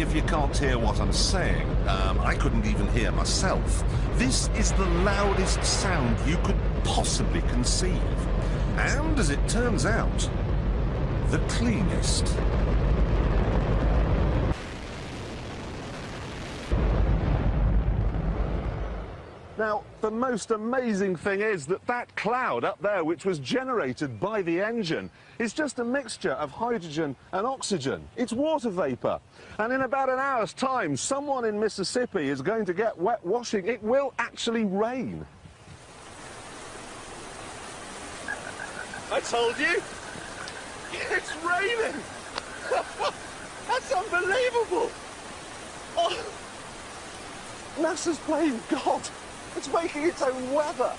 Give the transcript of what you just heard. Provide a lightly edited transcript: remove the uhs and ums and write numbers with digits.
me if you can't hear what I'm saying. I couldn't even hear myself. This is the loudest sound you could possibly conceive. And as it turns out, the cleanest. Now, the most amazing thing is that that cloud up there, which was generated by the engine, is just a mixture of hydrogen and oxygen. It's water vapour. And in about an hour's time, someone in Mississippi is going to get wet washing. It will actually rain. I told you. It's raining. That's unbelievable. Oh. NASA's playing God. It's making its own weather.